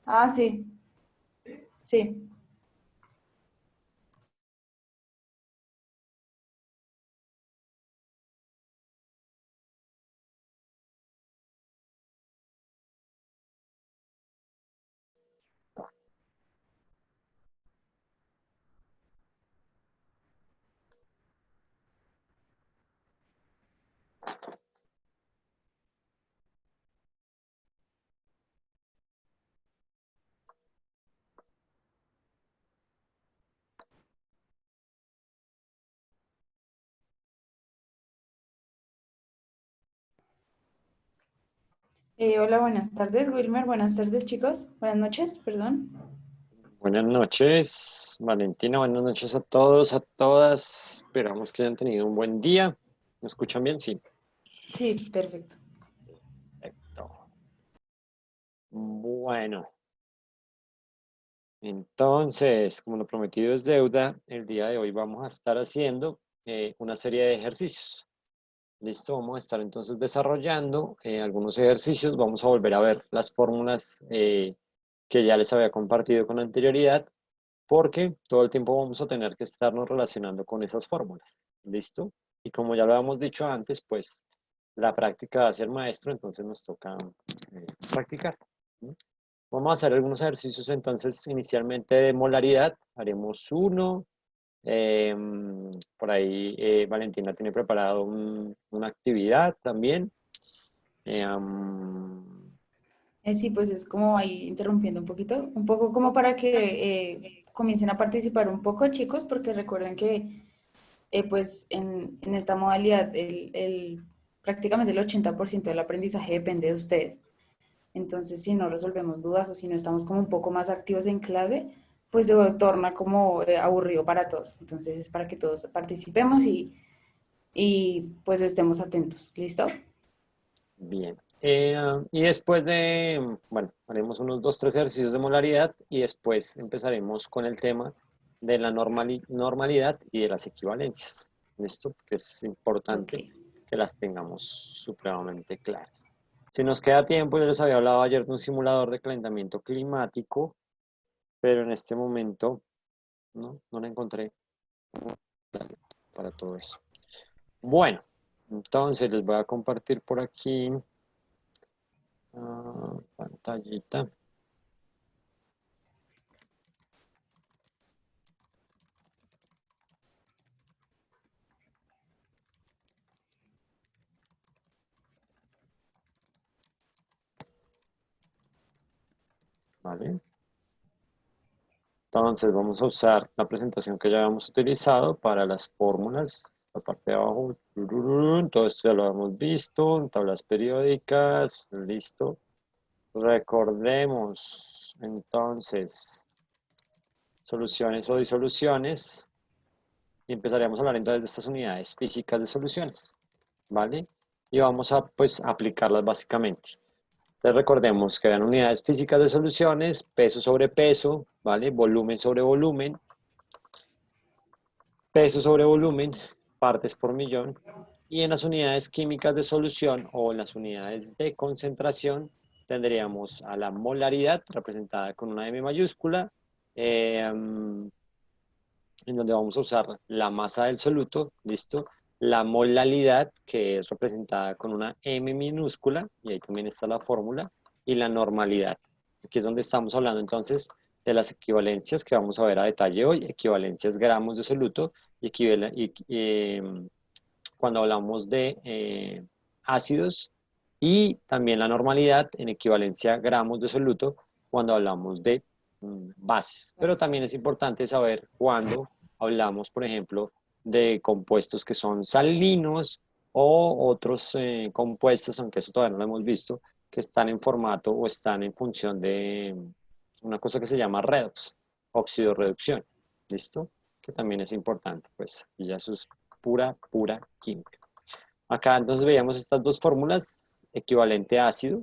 Ah, sí, sí. Hola, buenas tardes, Wilmer. Buenas tardes, chicos. Buenas noches, perdón. Buenas noches, Valentina. Buenas noches a todos, a todas. Esperamos que hayan tenido un buen día. ¿Me escuchan bien? Sí. Sí, perfecto. Perfecto. Bueno, entonces, como lo prometido es deuda, el día de hoy vamos a estar haciendo una serie de ejercicios. Listo, vamos a estar entonces desarrollando algunos ejercicios. Vamos a volver a ver las fórmulas que ya les había compartido con anterioridad, porque todo el tiempo vamos a tener que estarnos relacionando con esas fórmulas. ¿Listo? Y como ya lo habíamos dicho antes, pues la práctica va a ser maestro, entonces nos toca practicar. ¿No? Vamos a hacer algunos ejercicios entonces inicialmente de molaridad. Haremos uno. eh, por ahí Valentina tiene preparado una actividad también. Eh, um, Sí, pues es como ahí interrumpiendo un poquito, un poco como para que comiencen a participar un poco, chicos, porque recuerden que pues en esta modalidad prácticamente el 80% del aprendizaje depende de ustedes. Entonces, si no resolvemos dudas o si no estamos como un poco más activos en clase, pues se torna como aburrido para todos. Entonces, es para que todos participemos y pues estemos atentos. ¿Listo? Bien. Y después de, bueno, haremos unos dos, tres ejercicios de molaridad y después empezaremos con el tema de la normalidad y de las equivalencias. ¿Listo? Porque es Ok. importante que las tengamos supremamente claras. Si nos queda tiempo, yo les había hablado ayer de un simulador de calentamiento climático, pero en este momento no lo encontré para todo eso. Bueno, entonces les voy a compartir por aquí pantallita. ¿Vale? Entonces vamos a usar la presentación que ya habíamos utilizado para las fórmulas. La parte de abajo, tururún, todo esto ya lo hemos visto, en tablas periódicas, listo. Recordemos entonces soluciones o disoluciones y empezaremos a hablar entonces de estas unidades físicas de soluciones, ¿vale? Y vamos a pues aplicarlas básicamente. Entonces recordemos que eran unidades físicas de soluciones, peso sobre peso, ¿vale? Volumen sobre volumen, peso sobre volumen, partes por millón. Y en las unidades químicas de solución o en las unidades de concentración tendríamos a la molaridad representada con una M mayúscula, en donde vamos a usar la masa del soluto, ¿listo? La molalidad, que es representada con una M minúscula, y ahí también está la fórmula, y la normalidad. Aquí es donde estamos hablando entonces de las equivalencias que vamos a ver a detalle hoy, equivalencias gramos de soluto, y cuando hablamos de ácidos, y también la normalidad en equivalencia gramos de soluto cuando hablamos de bases. Pero también es importante saber cuando hablamos, por ejemplo, de compuestos que son salinos o otros compuestos, aunque eso todavía no lo hemos visto, que están en formato o están en función de una cosa que se llama redox, oxidorreducción. ¿Listo? Que también es importante, pues, y ya eso es pura química. Acá entonces veíamos estas dos fórmulas, equivalente ácido,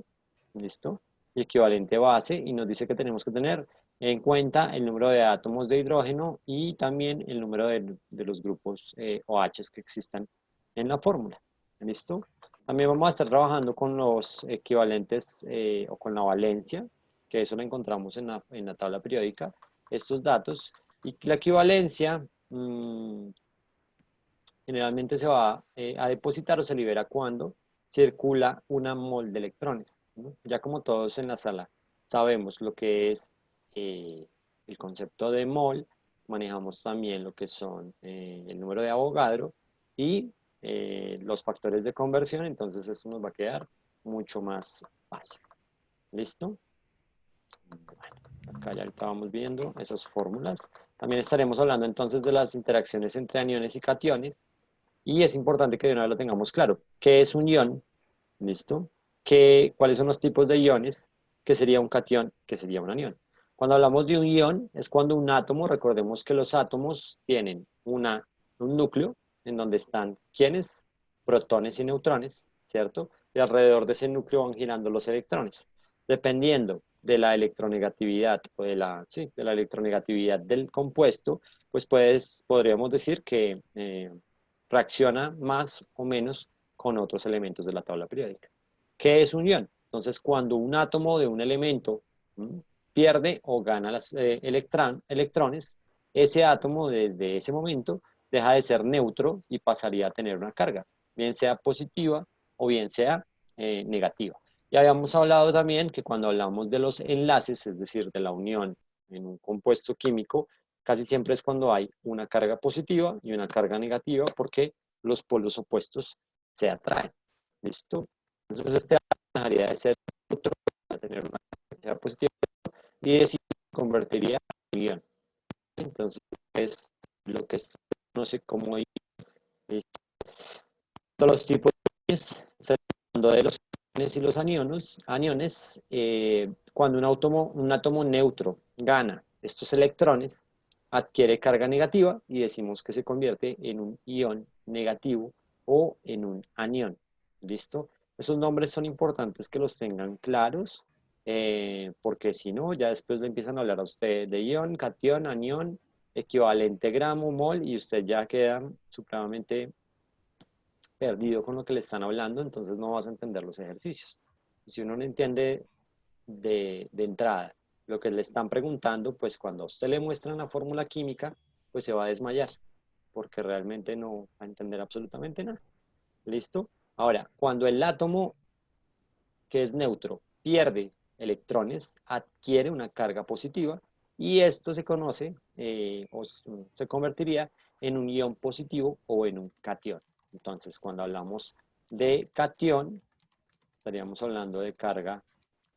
¿listo? Y equivalente base, y nos dice que tenemos que tener en cuenta el número de átomos de hidrógeno y también el número de los grupos OH que existan en la fórmula, ¿listo? También vamos a estar trabajando con los equivalentes o con la valencia, que eso lo encontramos en la tabla periódica, estos datos, y la equivalencia generalmente se va a depositar o se libera cuando circula una mol de electrones, ¿no? Ya como todos en la sala sabemos lo que es el concepto de mol, manejamos también lo que son el número de Avogadro y los factores de conversión, entonces esto nos va a quedar mucho más fácil. ¿Listo? Bueno, acá ya ahorita vamos viendo esas fórmulas. También estaremos hablando entonces de las interacciones entre aniones y cationes. Y es importante que de una vez lo tengamos claro. ¿Qué es un ion? ¿Listo? ¿Cuáles son los tipos de iones? ¿Qué sería un cation? ¿Qué sería un anión? Cuando hablamos de un ion, es cuando un átomo, recordemos que los átomos tienen un núcleo en donde están, ¿quiénes? Protones y neutrones, ¿cierto? Y alrededor de ese núcleo van girando los electrones. Dependiendo de la electronegatividad o sí, de la electronegatividad del compuesto, pues podríamos decir que reacciona más o menos con otros elementos de la tabla periódica. ¿Qué es un ion? Entonces, cuando un átomo de un elemento pierde o gana los electrones, ese átomo desde ese momento deja de ser neutro y pasaría a tener una carga, bien sea positiva o bien sea negativa. Ya habíamos hablado también que cuando hablamos de los enlaces, es decir, de la unión en un compuesto químico, casi siempre es cuando hay una carga positiva y una carga negativa porque los polos opuestos se atraen. ¿Listo? Entonces este dejaría de ser neutro para tener una carga positiva y se convertiría en ion. Entonces es lo que se conoce como ion. Todos los tipos de iones, hablando de los iones y los aniones, cuando un átomo neutro gana estos electrones, adquiere carga negativa y decimos que se convierte en un ion negativo o en un anión. ¿Listo? Esos nombres son importantes que los tengan claros, porque si no, ya después le empiezan a hablar a usted de ion, cation, anión, equivalente gramo, mol, y usted ya queda supremamente perdido con lo que le están hablando, entonces no vas a entender los ejercicios. Si uno no entiende de entrada lo que le están preguntando, pues cuando a usted le muestran la fórmula química, pues se va a desmayar, porque realmente no va a entender absolutamente nada. ¿Listo? Ahora, cuando el átomo que es neutro pierde electrones, adquiere una carga positiva y esto se conoce o se convertiría en un ion positivo o en un cation. Entonces, cuando hablamos de cation, estaríamos hablando de carga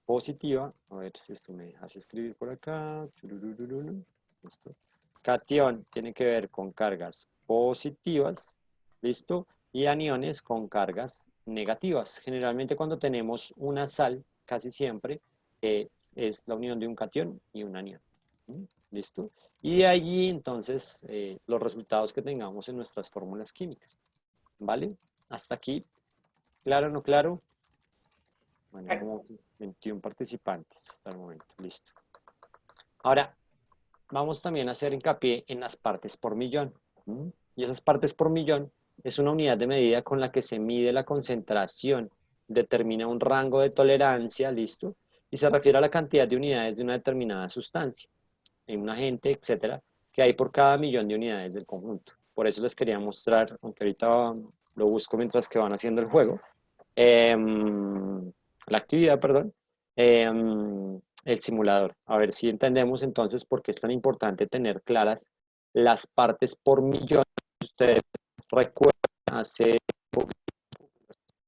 positiva. A ver si esto me hace escribir por acá. Listo. Cation tiene que ver con cargas positivas, ¿listo? Y aniones con cargas negativas. Generalmente cuando tenemos una sal, casi siempre, es la unión de un cation y un anión. ¿Listo? Y de allí entonces los resultados que tengamos en nuestras fórmulas químicas. ¿Vale? Hasta aquí. ¿Claro o no claro? Bueno, como 21 participantes hasta el momento. Listo. Ahora, vamos también a hacer hincapié en las partes por millón. Y esas partes por millón es una unidad de medida con la que se mide la concentración, determina un rango de tolerancia, ¿listo? Y se refiere a la cantidad de unidades de una determinada sustancia, en un agente, etcétera, que hay por cada millón de unidades del conjunto. Por eso les quería mostrar, aunque ahorita lo busco mientras que van haciendo el juego, la actividad, perdón, el simulador. A ver si entendemos entonces por qué es tan importante tener claras las partes por millón. Ustedes recuerdan hace poco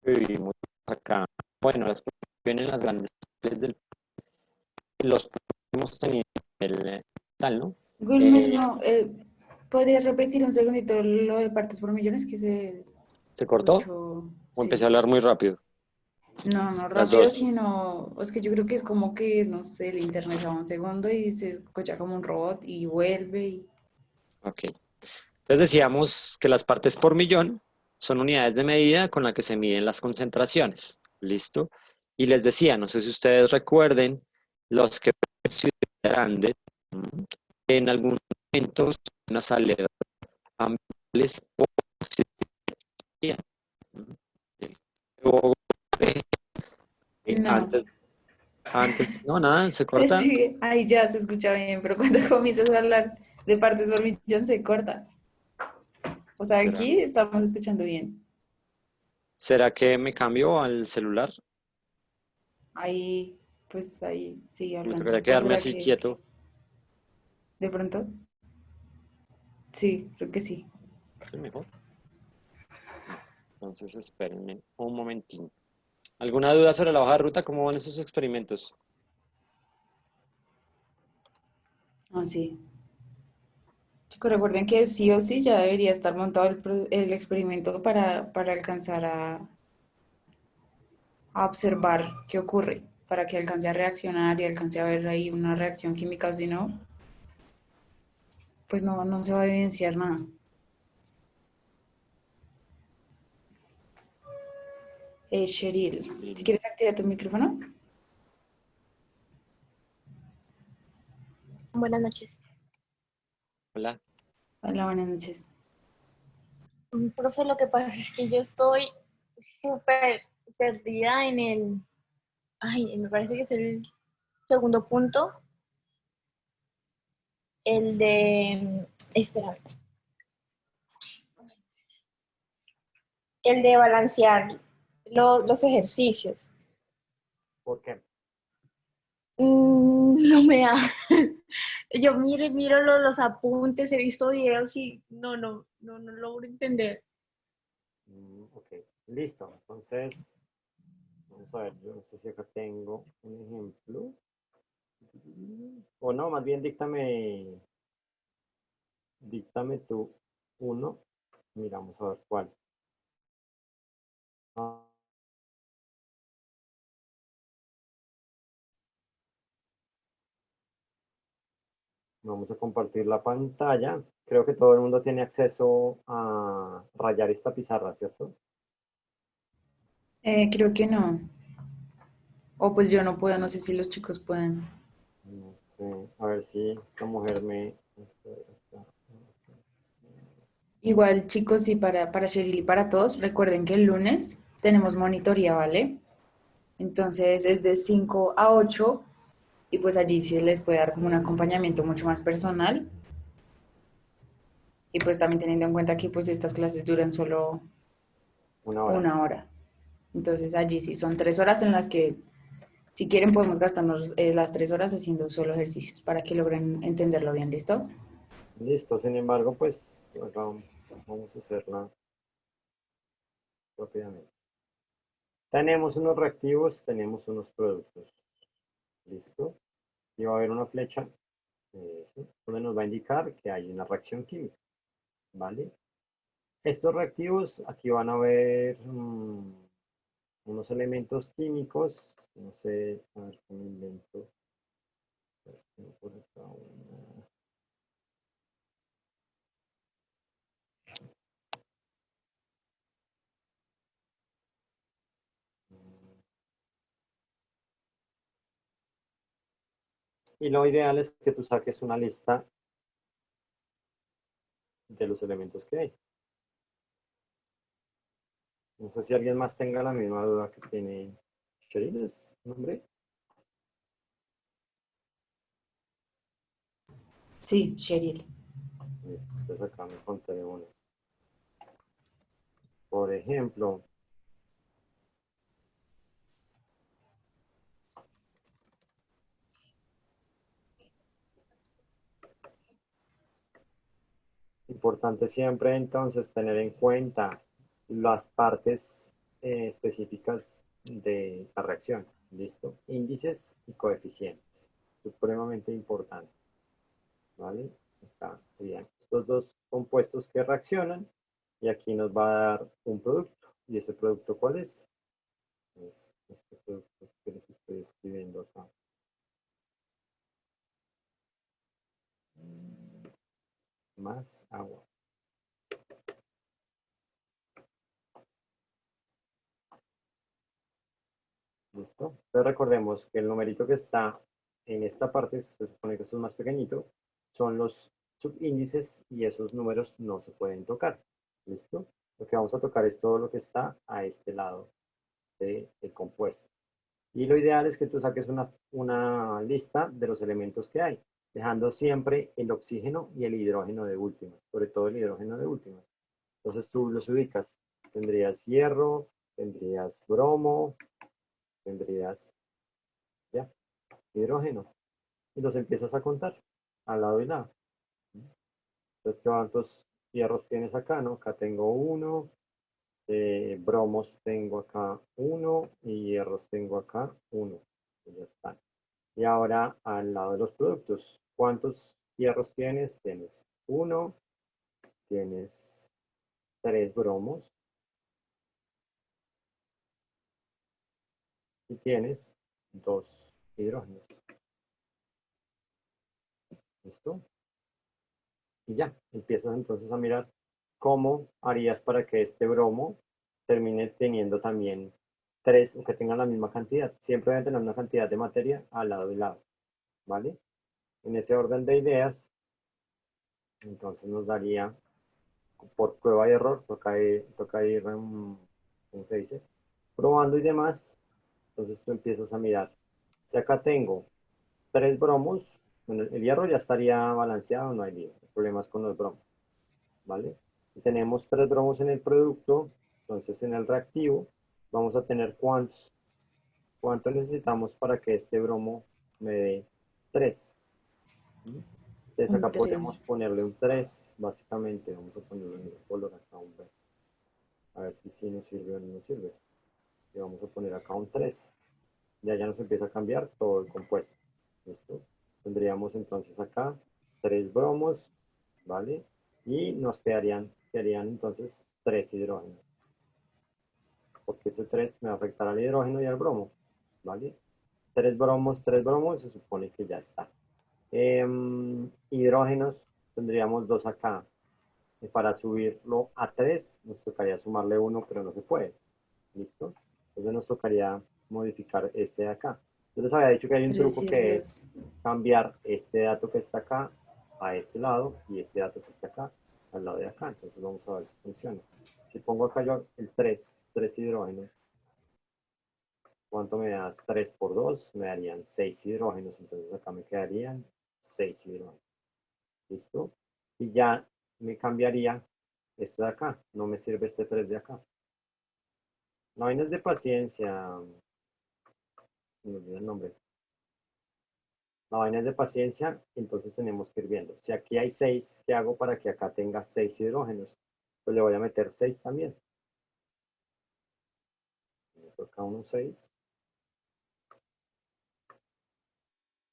que vivimos acá. Bueno, las vienen las grandes del los hemos tenido el tal, ¿no? Wilmer, Eh, no, ¿podrías repetir un segundito lo de partes por millones que se ¿Se cortó? escuchó? ¿O empecé Sí. a hablar muy rápido? No, no Las rápido, dos. sino, es que yo creo que es como que, no sé, el internet se va un segundo y se escucha como un robot y vuelve y... Ok. Entonces decíamos que las partes por millón son unidades de medida con las que se miden las concentraciones. ¿Listo? Y les decía, no sé si ustedes recuerden, los que grandes en algún momento unas alertas amplias por No, antes. Antes, no, nada, se Se corta. sigue, ahí ya se escucha bien, pero cuando comienzas a hablar de partes por millón se corta. O sea, ¿Será? aquí estamos escuchando bien. ¿Será que me cambio al celular? Ahí, pues ahí sigue Me hablando. tocaría ¿O quedarme será así que quieto. de pronto? Sí, creo que sí. ¿Es mejor? Entonces, espérenme un momentín. ¿Alguna duda sobre la hoja de ruta? ¿Cómo van esos experimentos? Ah, sí. Chicos, recuerden que sí o sí ya debería estar montado el experimento para alcanzar a observar qué ocurre, para que alcance a reaccionar y alcance a ver ahí una reacción química, si no, pues no, no se va a evidenciar nada. Cheryl, si Bien. quieres activar tu micrófono. Buenas noches. Hola. Hola, buenas noches. Profe, lo que pasa es que yo estoy súper perdida en me parece que es el segundo punto, el de, espera, el de balancear los ejercicios. ¿Por qué? No me da. Yo miro y miro los apuntes, he visto videos y no logro entender. Ok, listo. Entonces, vamos a ver, yo no sé si acá tengo un ejemplo. O no, más bien díctame tú uno. Miramos a ver cuál. Ah, vamos a compartir la pantalla. Creo que todo el mundo tiene acceso a rayar esta pizarra, ¿cierto? Creo que no. O pues yo no puedo, no sé si los chicos pueden. No sé, a ver si esta mujer me... Igual, chicos, y para Cheryl y para todos, recuerden que el lunes tenemos monitoría, ¿vale? Entonces es de 5 a 8 y pues allí sí les puede dar como un acompañamiento mucho más personal y pues también teniendo en cuenta que pues estas clases duran solo Una hora. una hora. Entonces allí sí son 3 horas en las que si quieren podemos gastarnos las 3 horas haciendo solo ejercicios para que logren entenderlo bien, ¿listo? Listo, sin embargo, pues vamos a hacerla rápidamente. Tenemos unos reactivos, tenemos unos productos. ¿Listo? Y va a haber una flecha ¿sí? Donde nos va a indicar que hay una reacción química. ¿Vale? Estos reactivos, aquí van a haber unos elementos químicos. No sé, a ver cómo invento. Por acá y lo ideal es que tú saques una lista de los elementos que hay. No sé si alguien más tenga la misma duda que tiene Cheryl, ¿es nombre? Sí, Cheryl. Listo, entonces acá me contaré uno. Por ejemplo, importante siempre entonces tener en cuenta las partes específicas de la reacción. ¿Listo? Índices y coeficientes. Supremamente importante. ¿Vale? Acá serían estos dos compuestos que reaccionan y aquí nos va a dar un producto. ¿Y ese producto cuál es? Es este producto que les estoy escribiendo acá. Más agua. ¿Listo? Entonces recordemos que el numerito que está en esta parte, se supone que esto es más pequeñito, son los subíndices y esos números no se pueden tocar. ¿Listo? Lo que vamos a tocar es todo lo que está a este lado del compuesto. Y lo ideal es que tú saques una lista de los elementos que hay, dejando siempre el oxígeno y el hidrógeno de últimas, sobre todo el hidrógeno de últimas. Entonces tú los ubicas. Tendrías hierro, tendrías bromo, tendrías ya, hidrógeno. Y los empiezas a contar al lado y lado. Entonces, ¿cuántos hierros tienes acá? ¿No? Acá tengo uno, bromos tengo acá uno y hierros tengo acá uno. Y ya están. Y ahora al lado de los productos, ¿cuántos hierros tienes? Tienes uno, tienes 3 bromos y tienes 2 hidrógenos. ¿Listo? Y ya, empiezas entonces a mirar cómo harías para que este bromo termine teniendo también 3 o que tengan la misma cantidad. Siempre deben tener una cantidad de materia al lado y lado. ¿Vale? En ese orden de ideas, entonces nos daría por prueba y error, toca ir ¿cómo se dice? Probando y demás. Entonces tú empiezas a mirar. Si acá tengo 3 bromos, bueno, el hierro ya estaría balanceado, no hay lío. El problema es con los bromos, ¿vale? Si tenemos 3 bromos en el producto, entonces en el reactivo vamos a tener cuánto necesitamos para que este bromo me dé 3. Entonces Un acá podríamos 3. ponerle un 3, básicamente. Vamos a ponerle un color acá, un verde. A ver si sí nos sirve o no nos sirve. Y vamos a poner acá un 3. Ya nos empieza a cambiar todo el compuesto. ¿Listo? Tendríamos entonces acá 3 bromos, ¿vale? Y nos quedarían entonces 3 hidrógenos. Porque ese 3 me va a afectar al hidrógeno y al bromo, ¿vale? 3 bromos, se supone que ya está. Hidrógenos, tendríamos 2 acá. Y para subirlo a 3 nos tocaría sumarle 1, pero no se puede. ¿Listo? Entonces nos tocaría modificar este de acá. Yo les había dicho que hay un truco que es 300. cambiar este dato que está acá a este lado y este dato que está acá al lado de acá. Entonces vamos a ver si funciona. Si pongo acá yo el 3 hidrógenos, ¿cuánto me da 3 por 2? Me darían 6 hidrógenos. Entonces acá me quedarían 6 hidrógenos. ¿Listo? Y ya me cambiaría esto de acá. No me sirve este 3 de acá. La vaina es de paciencia. Se me olvida el nombre. La vaina es de paciencia, entonces tenemos que ir viendo. Si aquí hay 6, ¿qué hago para que acá tenga 6 hidrógenos? Pues le voy a meter 6 también. Me toca uno 6.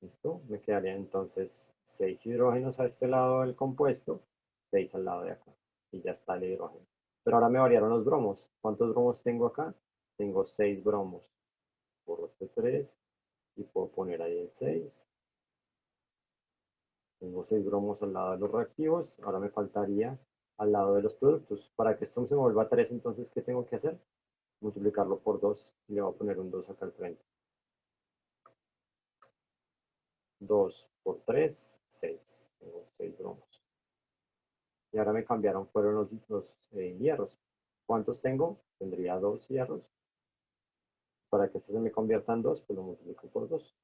¿Listo? Me quedaría entonces 6 hidrógenos a este lado del compuesto, 6 al lado de acá. Y ya está el hidrógeno. Pero ahora me variaron los bromos. ¿Cuántos bromos tengo acá? Tengo 6 bromos. Borro este 3 y puedo poner ahí el 6. Tengo 6 bromos al lado de los reactivos. Ahora me faltaría al lado de los productos. Para que esto se me vuelva 3, entonces, ¿qué tengo que hacer? Multiplicarlo por 2 y le voy a poner un 2 acá al frente. 2 por 3, 6. Tengo 6 bromos. Y ahora me cambiaron, fueron los hierros. ¿Cuántos tengo? Tendría 2 hierros. Para que este se me convierta en 2, pues lo multiplico por 2.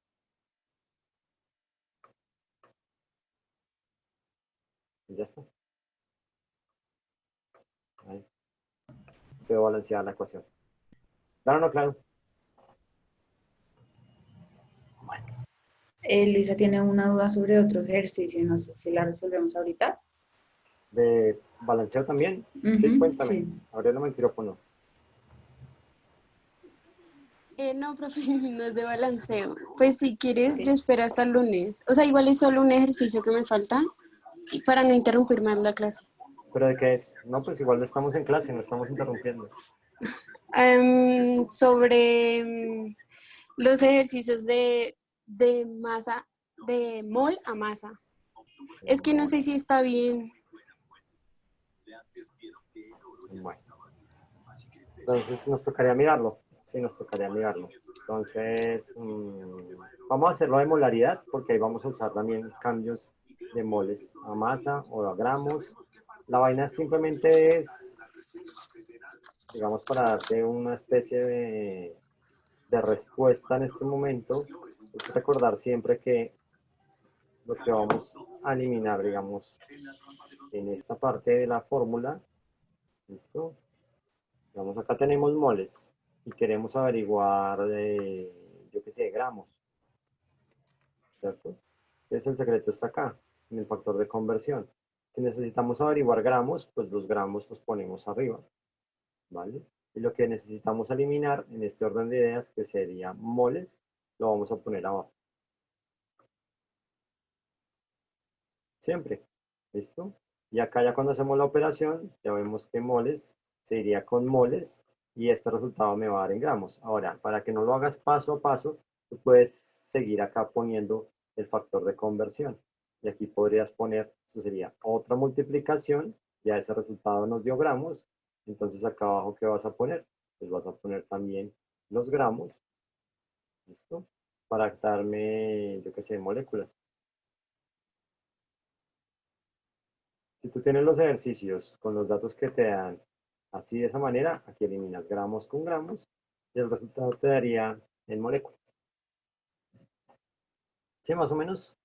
Y ya está. Ahí. Quedó balanceada la ecuación. Claro, no, claro. Luisa tiene una duda sobre otro ejercicio, no sé si la resolvemos ahorita. ¿De balanceo también? Sí, Ujú, cuéntame. sí. Ábrelo el micrófono. No, profe, no es de balanceo. Pues si quieres, yo Ok. espero hasta el lunes. O sea, igual es solo un ejercicio que me falta y para no interrumpir más la clase. ¿Pero de qué es? No, pues igual estamos en clase, no estamos interrumpiendo. Sobre los ejercicios de masa, de mol a masa. Es que no sé si está bien. Bueno, entonces nos tocaría mirarlo. Sí, nos tocaría mirarlo. Entonces, vamos a hacerlo de molaridad porque ahí vamos a usar también cambios de moles a masa o a gramos. La vaina simplemente es, digamos, para darte una especie de respuesta en este momento, hay que recordar siempre que lo que vamos a eliminar, digamos, en esta parte de la fórmula, ¿listo? Digamos, acá tenemos moles y queremos averiguar, yo qué sé, gramos, ¿cierto? Entonces el secreto está acá, en el factor de conversión. Si necesitamos averiguar gramos, pues los gramos los ponemos arriba, ¿vale? Y lo que necesitamos eliminar en este orden de ideas, que sería moles, lo vamos a poner abajo. Siempre, ¿listo? Y acá ya cuando hacemos la operación, ya vemos que moles se iría con moles y este resultado me va a dar en gramos. Ahora, para que no lo hagas paso a paso, tú puedes seguir acá poniendo el factor de conversión. Y aquí podrías poner, eso sería otra multiplicación, ya ese resultado nos dio gramos. Entonces acá abajo, ¿qué vas a poner? Pues vas a poner también los gramos, ¿listo? Para darme, yo qué sé, moléculas. Si tú tienes los ejercicios con los datos que te dan así de esa manera, aquí eliminas gramos con gramos y el resultado te daría en moléculas. ¿Sí, más o menos?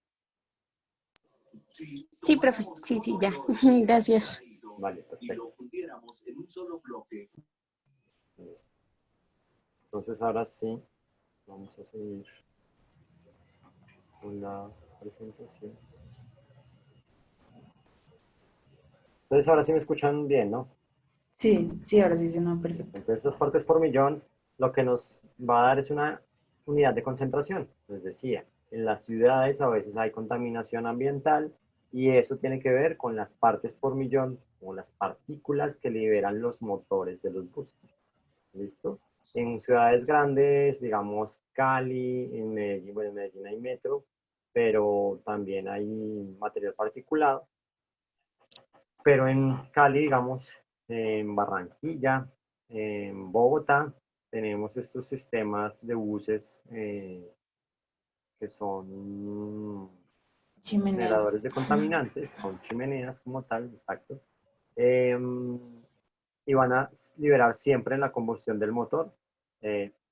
Sí, profe. Sí, sí, ya. Gracias. Vale, perfecto. Entonces ahora sí, vamos a seguir con la presentación. Entonces ahora sí me escuchan bien, ¿no? Sí, sí, ahora sí suena perfecto. Entonces estas partes por millón lo que nos va a dar es una unidad de concentración. Les decía, en las ciudades a veces hay contaminación ambiental y eso tiene que ver con las partes por millón o las partículas que liberan los motores de los buses. ¿Listo? En ciudades grandes, digamos Cali, en Medellín, bueno, en Medellín hay metro, pero también hay material particulado. Pero en Cali, digamos, en Barranquilla, en Bogotá, tenemos estos sistemas de buses que son Chimeneas. generadores de contaminantes, son chimeneas como tal, exacto, eh, y van a liberar siempre en la combustión del motor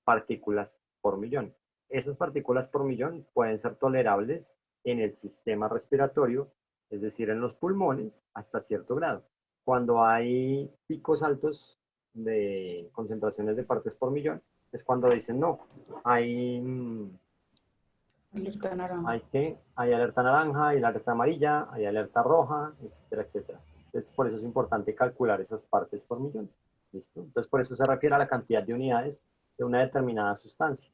partículas por millón. Esas partículas por millón pueden ser tolerables en el sistema respiratorio, es decir, en los pulmones, hasta cierto grado. Cuando hay picos altos de concentraciones de partes por millón, es cuando dicen no, hay Alerta naranja. hay alerta naranja, hay alerta amarilla, hay alerta roja, etcétera, etcétera. Entonces, por eso es importante calcular esas partes por millón. ¿Listo? Entonces, por eso se refiere a la cantidad de unidades de una determinada sustancia,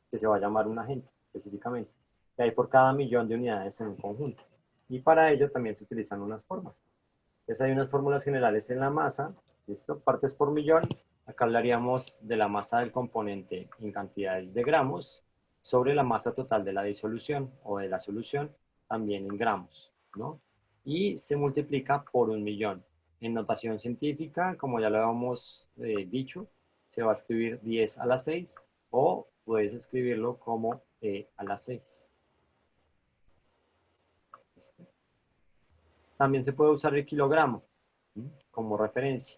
que se va a llamar un agente específicamente, que hay por cada millón de unidades en un conjunto. Y para ello también se utilizan unas formas. Entonces, hay unas fórmulas generales en la masa, ¿listo? Partes por millón. Acá hablaríamos de la masa del componente en cantidades de gramos, sobre la masa total de la disolución o de la solución, también en gramos, ¿no? Y se multiplica por 1.000.000. En notación científica, como ya lo habíamos dicho, se va a escribir 10 a la 6 o puedes escribirlo como E a la 6. ¿Listo? También se puede usar el kilogramo como referencia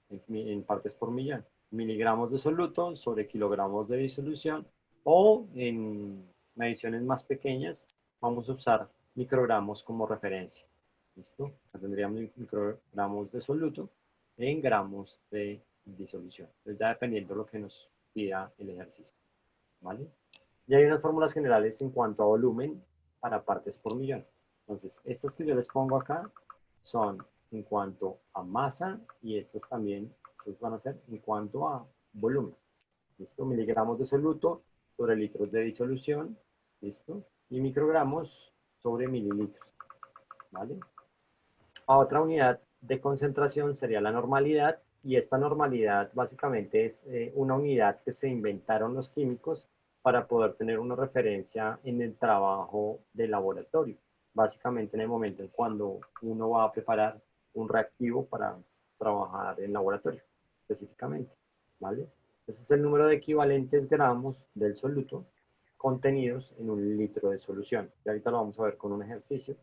en partes por millón. Miligramos de soluto sobre kilogramos de disolución o en mediciones más pequeñas vamos a usar microgramos como referencia. ¿Listo? Tendríamos microgramos de soluto en gramos de disolución. Entonces ya dependiendo de lo que nos pida el ejercicio. ¿Vale? Y hay unas fórmulas generales en cuanto a volumen para partes por millón. Entonces, estas que yo les pongo acá son en cuanto a masa y estas también, estos van a ser en cuanto a volumen. ¿Listo? Miligramos de soluto sobre litros de disolución. ¿Listo? Y microgramos sobre mililitros. ¿Vale? A otra unidad de concentración sería la normalidad y esta normalidad básicamente es una unidad que se inventaron los químicos para poder tener una referencia en el trabajo de laboratorio. Básicamente en el momento en cuando uno va a preparar un reactivo para trabajar en laboratorio, específicamente, ¿vale? Ese es el número de equivalentes gramos del soluto contenidos en un litro de solución. Y ahorita lo vamos a ver con un ejercicio.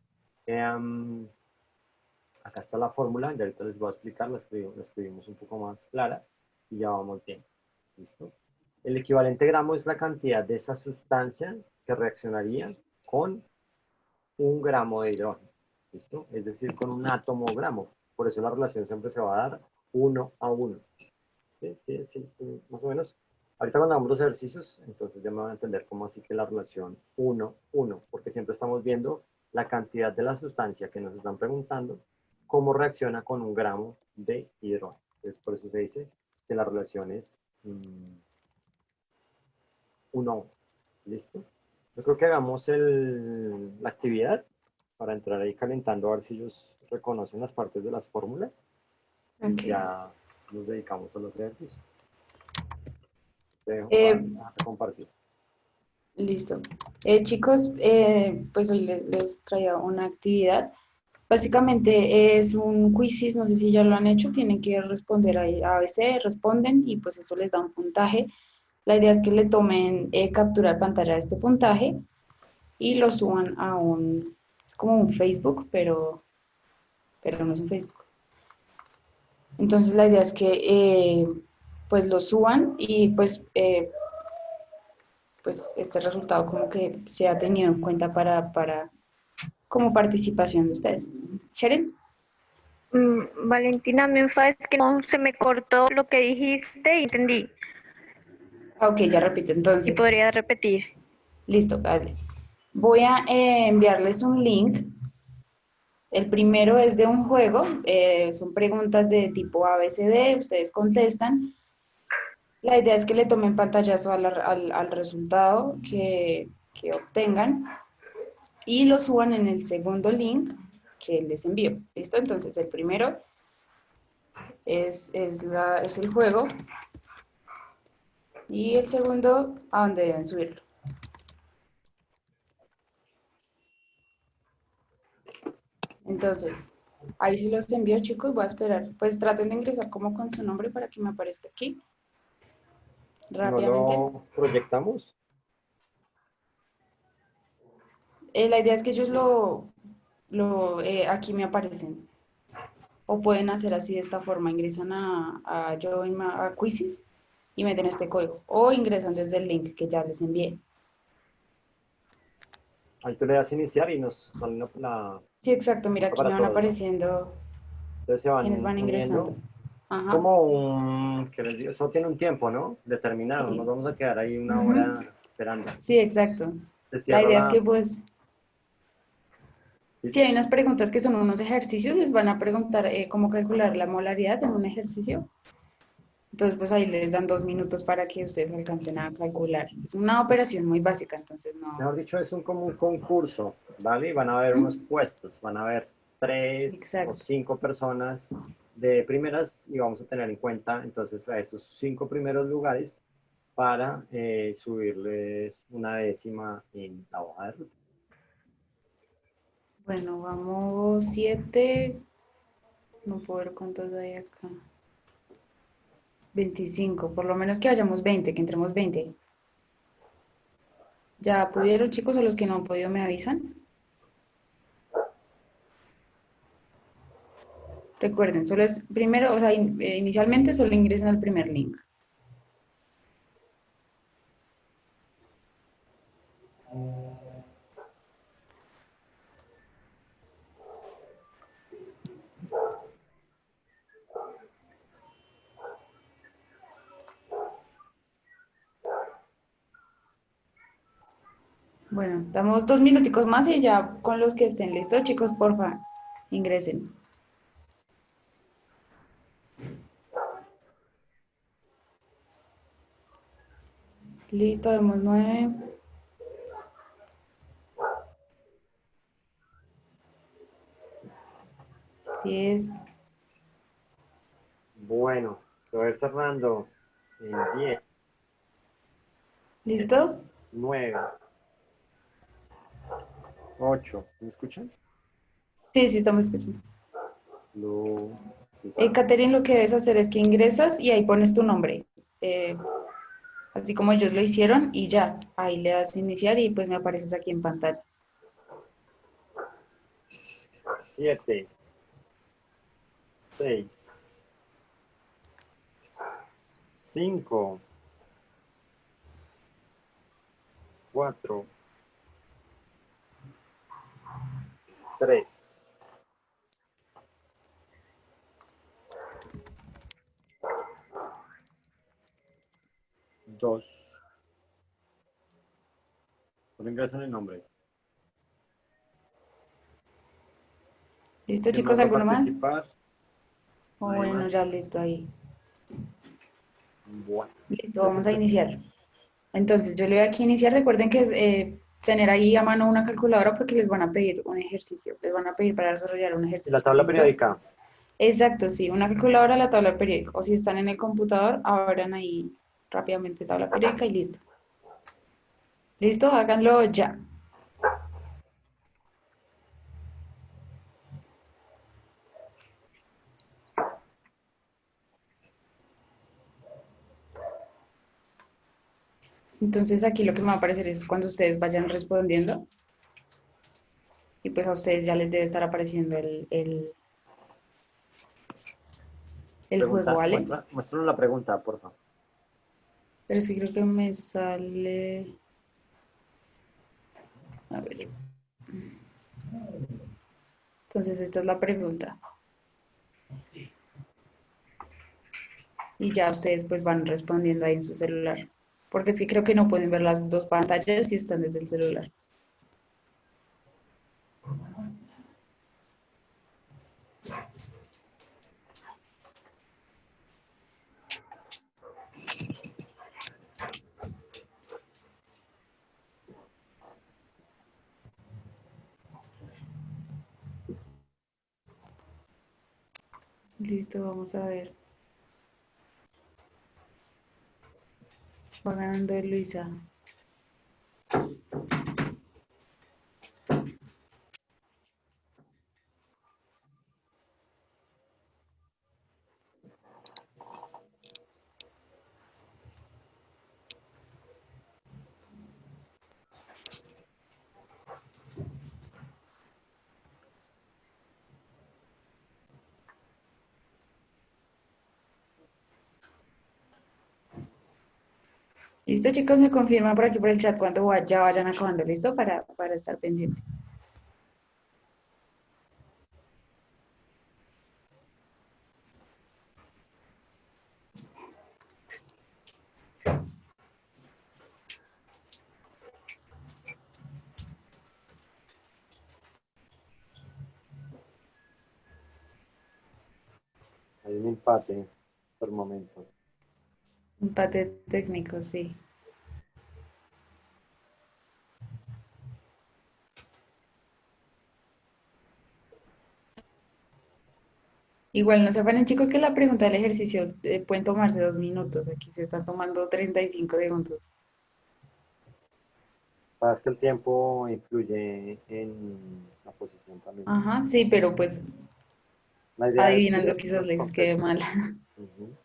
Acá está la fórmula, y ahorita les voy a explicar, la escribimos un poco más clara y ya vamos bien. ¿Listo? El equivalente gramo es la cantidad de esa sustancia que reaccionaría con 1 gramo de hidrógeno. ¿Listo? Es decir, con un átomo gramo. Por eso la relación siempre se va a dar 1 a 1. Sí, sí, sí, sí, más o menos. Ahorita cuando hagamos los ejercicios, entonces ya me van a entender cómo así que la relación 1, 1, porque siempre estamos viendo la cantidad de la sustancia que nos están preguntando, cómo reacciona con 1 gramo de hidrógeno. Entonces, por eso se dice que la relación es 1 a 1. ¿Listo? Yo creo que hagamos la actividad para entrar ahí calentando a ver si ellos reconocen las partes de las fórmulas. Ok. Ya nos dedicamos a los ejercicios. Te dejo Eh, para compartir. Listo. Chicos, pues hoy les traía una actividad. Básicamente es un quizzes, no sé si ya lo han hecho, tienen que responder ahí a ABC, responden y pues eso les da un puntaje. La idea es que le tomen captura de pantalla de este puntaje y lo suban a es como un Facebook, pero no es un Facebook. Entonces la idea es que pues lo suban y pues este resultado como que se ha tenido en cuenta para como participación de ustedes. Cheryl. Valentina, me enfada, es que no se me cortó lo que dijiste y entendí. Ok, ya repito Si entonces. podría repetir. Listo, dale. Voy a enviarles un link. El primero es de un juego, son preguntas de tipo ABCD, ustedes contestan. La idea es que le tomen pantallazo al resultado que obtengan y lo suban en el segundo link que les envío. ¿Listo? Entonces el primero es el juego y el segundo a donde deben subirlo. Entonces, ahí sí los envío, chicos, voy a esperar. Pues traten de ingresar como con su nombre para que me aparezca aquí ¿No rápidamente. lo proyectamos? La idea es que ellos aquí me aparecen. O pueden hacer así de esta forma, ingresan a Quizzes y meten este código. O ingresan desde el link que ya les envié. Ahí tú le das iniciar y nos sale la Sí, exacto, mira, aquí me para van todos, ¿no? apareciendo Entonces se quienes van van ingresando. uniendo. Es Ajá, como ¿qué les digo? Eso tiene un tiempo, ¿no? Determinado. Nos sí. vamos a quedar ahí 1 hora Ujú. esperando. Sí, exacto. Se La cierra idea es la... que pues, Sí, si hay unas preguntas que son unos ejercicios, les van a preguntar cómo calcular la molaridad en un ejercicio. Entonces, pues ahí les dan 2 minutos para que ustedes alcancen a calcular. Es una operación muy básica, entonces no. mejor dicho, es como un concurso, ¿vale? Y van a haber unos ¿Mm? puestos, van a haber 3 o 5 personas de primeras y vamos a tener en cuenta entonces a esos 5 primeros lugares para subirles una décima en la hoja de ruta. Bueno, vamos 7. No puedo ver cuántos hay acá. 25, por lo menos que vayamos 20, que entremos 20. ¿Ya pudieron, chicos, o los que no han podido me avisan? Recuerden, solo es primero, o sea, inicialmente solo ingresan al primer link. Bueno, damos 2 minuticos más y ya con los que estén listos, chicos, porfa, ingresen. Listo, vemos 9, 10. Bueno, lo voy a ir cerrando en 10, ¿Listo? 9, 8. ¿Me escuchan? Sí, sí, estamos escuchando. Lo... Catherine, lo que debes hacer es que ingresas y ahí pones tu nombre, eh, así como ellos lo hicieron y ya, ahí le das iniciar y pues me apareces aquí en pantalla. 7, 6, 5, 4, 3, 2. No ingresan el nombre. ¿Listo, ¿Quién chicos? más va a ¿Alguno más? participar? O Nadie bueno, más. ya listo ahí. Bueno, Listo, vamos a iniciar. Entonces, yo le doy aquí a iniciar. Recuerden que es tener ahí a mano una calculadora porque les van a pedir un ejercicio. Les van a pedir para desarrollar un ¿y ejercicio. la tabla ¿Listo? periódica? Exacto, sí. Una calculadora, la tabla periódica. O si están en el computador, abran ahí rápidamente tabla periódica y listo. ¿Listo? Háganlo ya. Entonces aquí lo que me va a aparecer es cuando ustedes vayan respondiendo y pues a ustedes ya les debe estar apareciendo el juego, Pregunta, ¿vale? muéstranos la pregunta, por favor. Pero es que creo que me sale... A ver. Entonces esta es la pregunta. Y ya ustedes pues van respondiendo ahí en su celular. Porque es que creo que no pueden ver las dos pantallas si están desde el celular. Listo, vamos a ver. Va ganando Luisa. Listo, chicos, me confirman por aquí por el chat cuando ya vayan acabando, ¿listo? Para estar pendiente. Hay un empate por momento. Empate técnico, sí. Igual no se afanen, chicos, que la pregunta del ejercicio pueden tomarse 2 minutos. Aquí se están tomando 35 segundos. Pasa que el tiempo influye en la posición también. Ajá, sí, pero pues La idea adivinando es quizás les quede competir. mal. Ujú.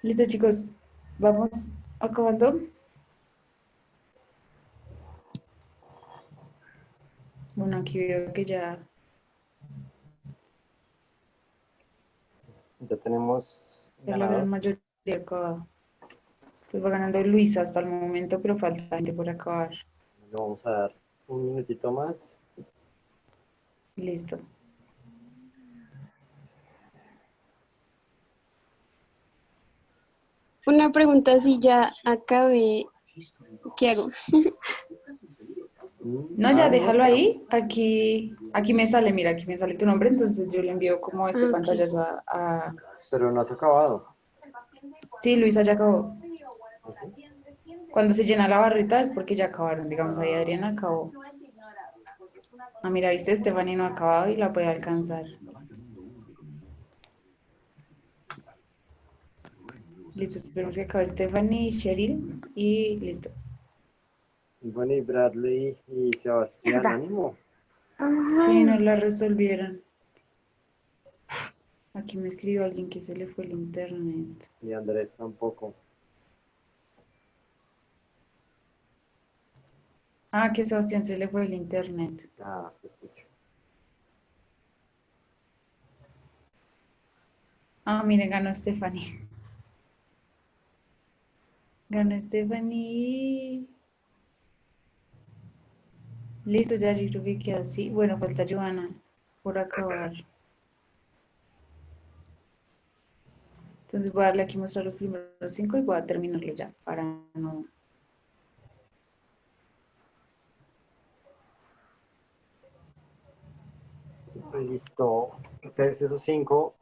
Listo, chicos, vamos acabando. Bueno, aquí veo que ya Ya tenemos la gran ganador. mayoría acaba. Pues va ganando Luisa hasta el momento, pero falta gente por acabar. Le vamos a dar un minutito más. Listo. Una pregunta, si ya acabé, ¿qué hago? No, ya No déjalo esperamos. ahí. Aquí me sale, mira, aquí me sale tu nombre, entonces yo le envío como este Ah, ok. pantallazo Pero no has acabado. Sí, Luisa ya acabó. ¿Así? Cuando se llena la barrita es porque ya acabaron. Digamos, ahí Adriana acabó. Ah, mira, viste, Stephanie no ha acabado y la puede alcanzar. Listo, esperemos que acabe Stephanie, Cheryl y listo. Bueno, y Bradley y Sebastián, ánimo. Sí, no Ay, la resolvieron. Aquí me escribió alguien que se le fue el internet. Y Andrés tampoco. Ah, que Sebastián se le fue el internet. Ah, te escucho. Ah, miren, ganó Stephanie. Ganó Stephanie. Listo, ya yo creo que queda así. Bueno, falta Joana por acabar. Entonces voy a darle aquí mostrar los primeros 5 y voy a terminarlo ya para no. Listo. Entonces esos 5,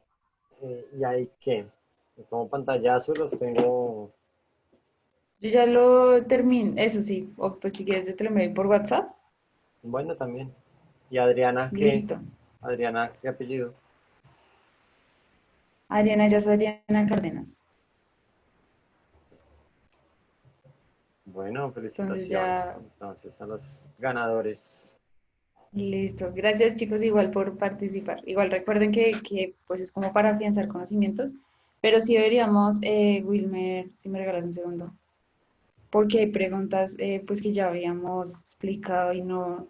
¿y ahí qué? Como pantallazo los tengo. Yo ya lo terminé, eso sí. O pues si quieres yo te lo envío por WhatsApp. Bueno, también. ¿Y Adriana qué? Listo. Adriana, ¿qué apellido? Adriana ya es Adriana Cárdenas. Bueno, Entonces felicitaciones ya, entonces a los ganadores. listo. Gracias chicos igual por participar. Igual recuerden que pues es como para afianzar conocimientos, pero sí deberíamos, Wilmer, si me regalas un segundo, porque hay preguntas pues que ya habíamos explicado y no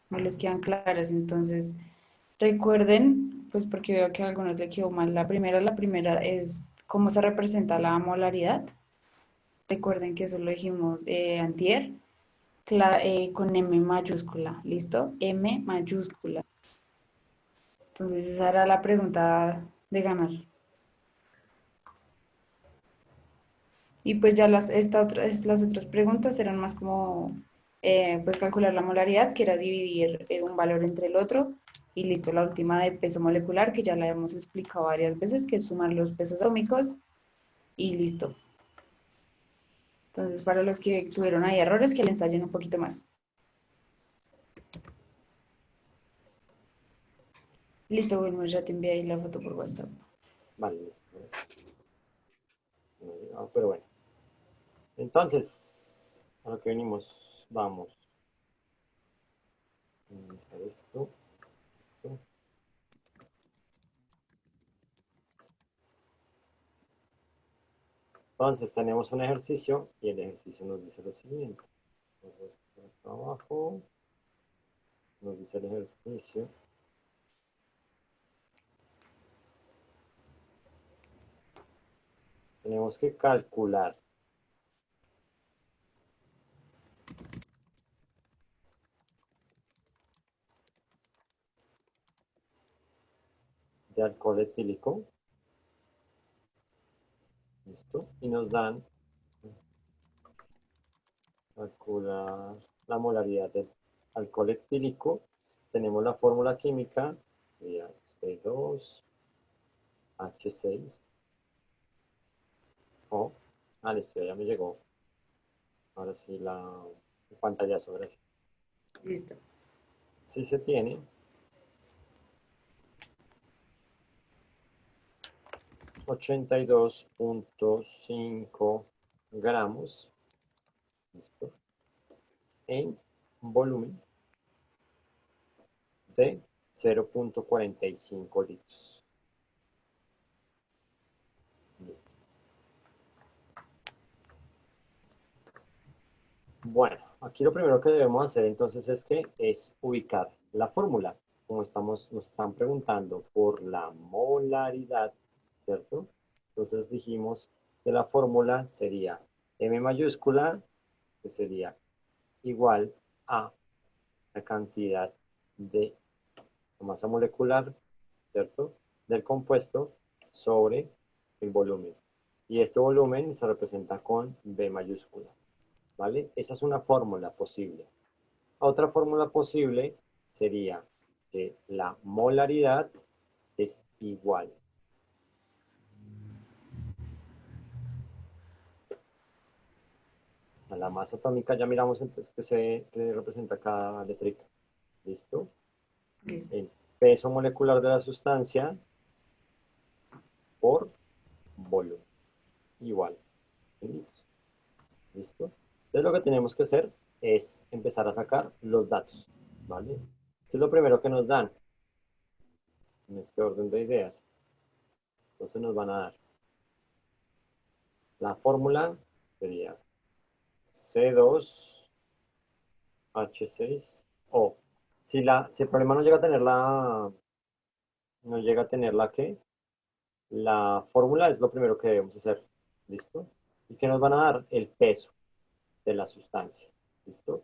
les quedan claras. Entonces, recuerden, pues porque veo que a algunos le quedó mal. La primera es cómo se representa la molaridad. Recuerden que eso lo dijimos antier. Con M mayúscula, ¿listo? M mayúscula. Entonces esa era la pregunta de ganar. Y pues ya las otras preguntas eran más como pues calcular la molaridad, que era dividir un valor entre el otro. Y listo, la última de peso molecular, que ya la hemos explicado varias veces, que es sumar los pesos atómicos y listo. Entonces para los que tuvieron ahí errores, que le ensayen un poquito más. Listo, Wilmer, ya te envié ahí la foto por WhatsApp. Vale, listo. Pero bueno. Entonces, a lo que venimos, vamos. A esto. Entonces, tenemos un ejercicio y el ejercicio nos dice lo siguiente. Entonces, acá abajo nos dice el ejercicio. Tenemos que calcular de alcohol etílico. ¿Listo? Y nos dan calcular la molaridad del alcohol etílico. Tenemos la fórmula química, sería C2H6 O. Listo, ya me llegó. Ahora sí la pantallazo, ahora sí. Listo. Sí se tiene 82.5 gramos, ¿listo? En volumen de 0.45 litros. Bueno, aquí lo primero que debemos hacer entonces es ubicar la fórmula. Como nos están preguntando por la molaridad, ¿cierto? Entonces dijimos que la fórmula sería M mayúscula, que sería igual a la cantidad de masa molecular, ¿cierto? Del compuesto sobre el volumen. Y este volumen se representa con B mayúscula, ¿vale? Esa es una fórmula posible. Otra fórmula posible sería que la molaridad es igual a la masa atómica. Ya miramos entonces que representa cada letrica. ¿Listo? Listo. El peso molecular de la sustancia por volumen. Igual. ¿Listo? Entonces lo que tenemos que hacer es empezar a sacar los datos, ¿vale? ¿Qué es lo primero que nos dan? En este orden de ideas. Entonces nos van a dar la fórmula, sería C2H6O. Si el problema no llega a tener ¿qué? La fórmula es lo primero que debemos hacer. ¿Listo? ¿Y qué nos van a dar? El peso de la sustancia. ¿Listo?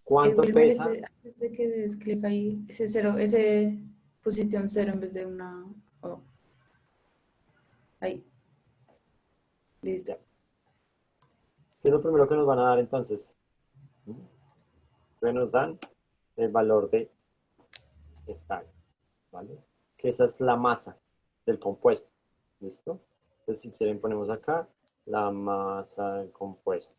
¿Cuánto Wilmer, pesa? antes de que des clic ahí, ese cero, ese pusiste un cero en vez de una O. Ahí, listo. ¿Qué es lo primero que nos van a dar entonces? Que nos dan el valor de esta, ¿vale? Que esa es la masa del compuesto. ¿Listo? Entonces, si quieren, ponemos acá la masa del compuesto.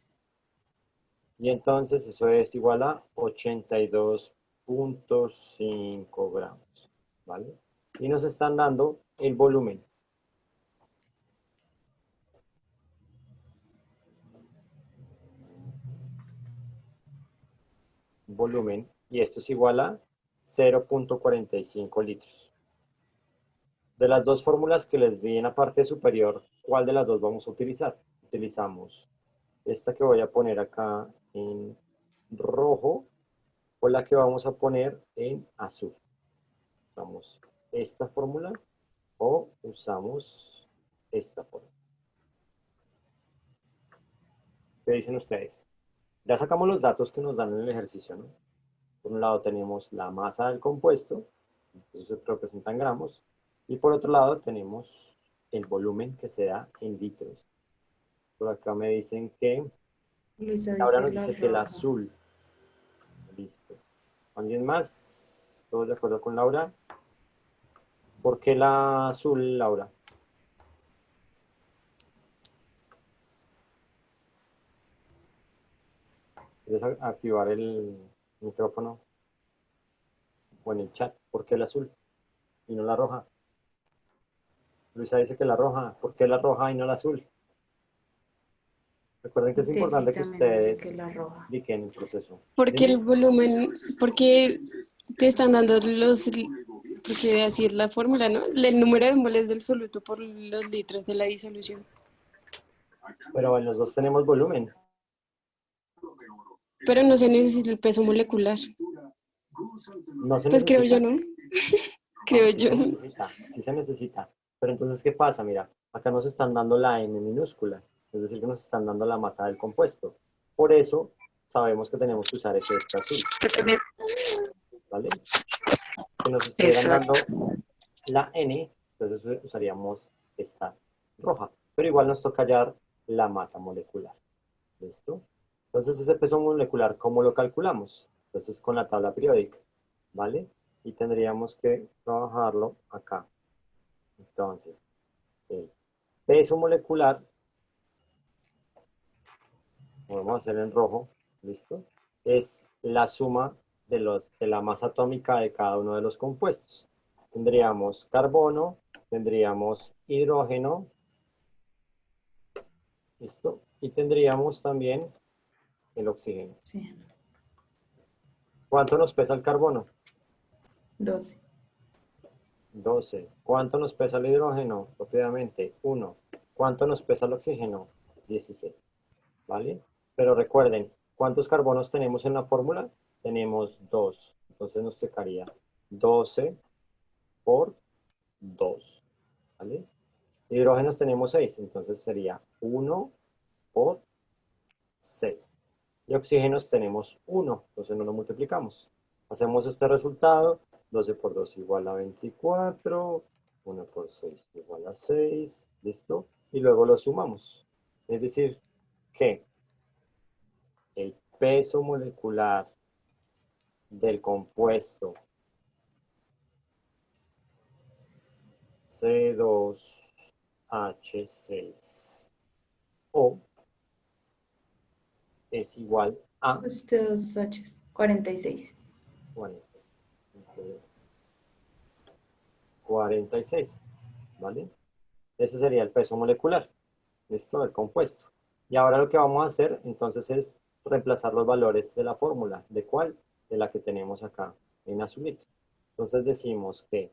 Y entonces eso es igual a 82.5 gramos, ¿vale? Y nos están dando el volumen. Volumen, y esto es igual a 0.45 litros. De las dos fórmulas que les di en la parte superior, ¿cuál de las dos vamos a utilizar? Utilizamos esta que voy a poner acá en rojo o la que vamos a poner en azul. Usamos esta fórmula o usamos esta fórmula. ¿Qué dicen ustedes? Ya sacamos los datos que nos dan en el ejercicio, ¿no? Por un lado tenemos la masa del compuesto, eso se representa en gramos, y por otro lado tenemos el volumen que se da en litros. Por acá me dicen que, Luisa Laura dice nos la dice que el roja. azul. Listo. ¿Alguien más? ¿Todos de acuerdo con Laura? ¿Por qué la azul, Laura? ¿Quieres activar el micrófono? O en el chat. ¿Por qué la azul y no la roja? Luisa dice que la roja. ¿Por qué la roja y no la azul? Recuerden que es Tefi importante que también dice que ustedes la roja. indiquen el proceso. Porque el Dime. volumen, porque te están dando porque así es la fórmula, ¿no? El número de moles del soluto por los litros de la disolución. Pero en los dos tenemos volumen. Pero no se necesita el peso molecular. No se Pues creo yo, necesita. ¿no? No, Creo sí yo, se ¿no? necesita, sí se necesita. Pero entonces, ¿qué pasa? Mira, acá nos están dando la M minúscula, es decir, que nos están dando la masa del compuesto. Por eso, sabemos que tenemos que usar ese extra azul, ¿vale? Si nos estuvieran dando la N, entonces usaríamos esta roja. Pero igual nos toca hallar la masa molecular. ¿Listo? Entonces, ese peso molecular, ¿cómo lo calculamos? Entonces, con la tabla periódica, ¿vale? Y tendríamos que trabajarlo acá. Entonces, el peso molecular, lo vamos a hacer en rojo, ¿listo? Es la suma de la masa atómica de cada uno de los compuestos. Tendríamos carbono, tendríamos hidrógeno, ¿listo? Y tendríamos también el oxígeno. Sí, ¿Cuánto nos pesa el carbono? 12. 12. ¿Cuánto nos pesa el hidrógeno? Rápidamente, 1. ¿Cuánto nos pesa el oxígeno? 16. ¿Vale? Pero recuerden, ¿cuántos carbonos tenemos en la fórmula? Tenemos 2. Entonces nos tocaría 12 por 2. ¿Vale? Hidrógenos tenemos 6. Entonces sería 1 por 6. Y oxígenos tenemos 1. Entonces no lo multiplicamos. Hacemos este resultado. 12 por 2 igual a 24. 1 por 6 igual a 6. ¿Listo? Y luego lo sumamos. Es decir, que el peso molecular del compuesto C2H6O es igual a Estos H's, 46. 46, ¿vale? Ese sería el peso molecular, ¿listo? Del compuesto. Y ahora lo que vamos a hacer entonces es reemplazar los valores de la fórmula. ¿De cuál? De la que tenemos acá en azulito. Entonces decimos que,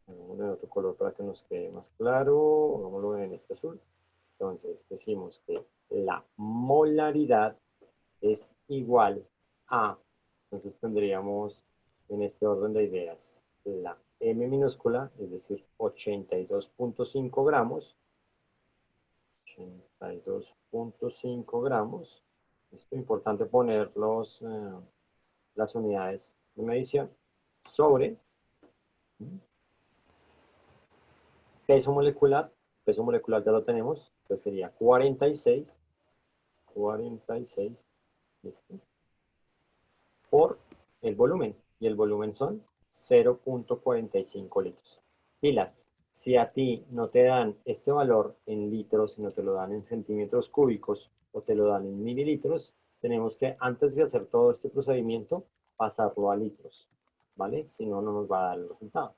hagámoslo de otro color para que nos quede más claro, hagámoslo en este azul. Entonces decimos que la molaridad es igual a, entonces tendríamos en este orden de ideas, la M minúscula, es decir, 82.5 gramos, 82.5 gramos. Esto es importante poner las unidades de medición sobre peso molecular ya lo tenemos, entonces sería 46, ¿listo? Por el volumen, y el volumen son 0.45 litros. Pilas, si a ti no te dan este valor en litros, sino te lo dan en centímetros cúbicos o te lo dan en mililitros, tenemos que, antes de hacer todo este procedimiento, pasarlo a litros, ¿vale? Si no, no nos va a dar el resultado.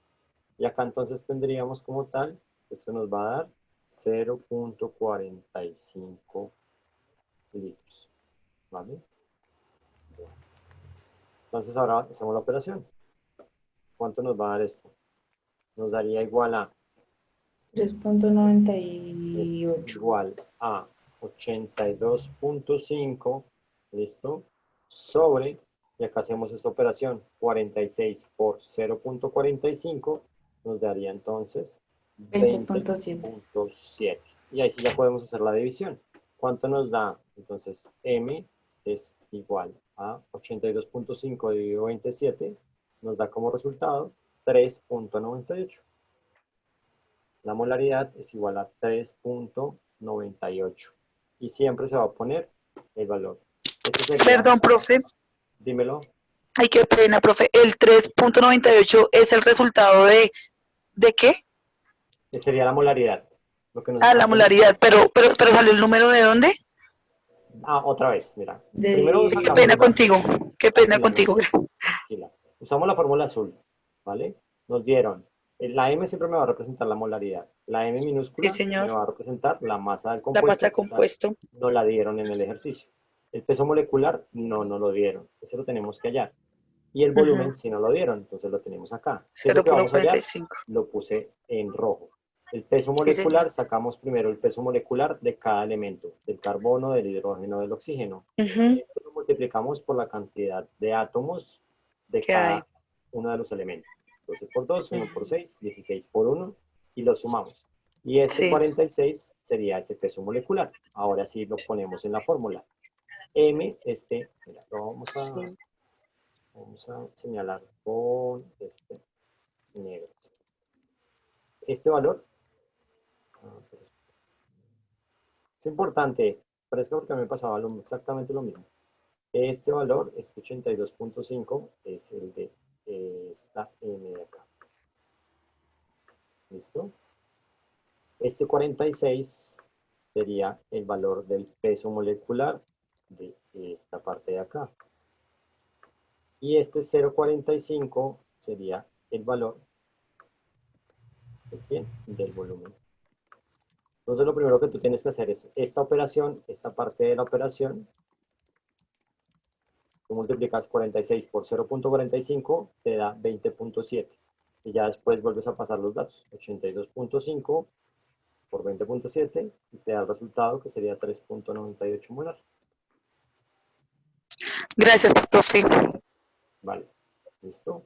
Y acá entonces tendríamos como tal, esto nos va a dar 0.45 litros, ¿vale? Entonces ahora hacemos la operación. ¿Cuánto nos va a dar esto? Nos daría igual a 3.98. igual a 82.5, ¿listo? Sobre, y acá hacemos esta operación, 46 por 0.45, nos daría entonces 20.7. 20.7. Y ahí sí ya podemos hacer la división. ¿Cuánto nos da? Entonces, M es igual a 82.5 dividido 27, nos da como resultado 3.98. La molaridad es igual a 3.98. Y siempre se va a poner el valor. Este sería, Perdón, profe. dímelo. Ay, qué pena, profe. ¿El 3.98 es el resultado de qué? Ese sería la molaridad. Lo que nos Ah, están la molaridad. preguntando. Pero ¿salió el número de dónde? Ah, otra vez, mira. De Primero Qué sacamos pena los datos. contigo. Qué pena Tranquila, contigo. tranquila. Usamos la fórmula azul, ¿vale? Nos dieron, la M siempre me va a representar la molaridad. La M Sí, minúscula me señor. va a representar la masa del La masa compuesto, que esa compuesto. no la dieron en el ejercicio. El peso molecular no lo dieron. Ese lo tenemos que hallar. Y el volumen sí no lo dieron, entonces lo tenemos acá. ¿Qué es lo que vamos a hallar? 0.45. Lo puse en rojo. El peso Sí, señor. molecular, sacamos primero el peso molecular de cada elemento, del carbono, del hidrógeno, del oxígeno. Esto lo multiplicamos por la cantidad de átomos de ¿Qué hay? cada uno de los elementos. 12 por 2, 1 por 6, 16 por 1, y lo sumamos. Y este Sí. 46 sería ese peso molecular. Ahora sí lo ponemos en la fórmula. M, mira, lo vamos a señalar con este negro. Este valor, es importante, parece porque me pasaba exactamente lo mismo. Este valor, este 82.5, es el de esta M de acá. ¿Listo? Este 46 sería el valor del peso molecular de esta parte de acá. Y este 0.45 sería el valor del volumen. Entonces lo primero que tú tienes que hacer es esta operación, esta parte de la operación. Tú multiplicas 46 por 0.45, te da 20.7. Y ya después vuelves a pasar los datos. 82.5 por 20.7 y te da el resultado que sería 3.98 molar. Gracias, profe. Vale, listo.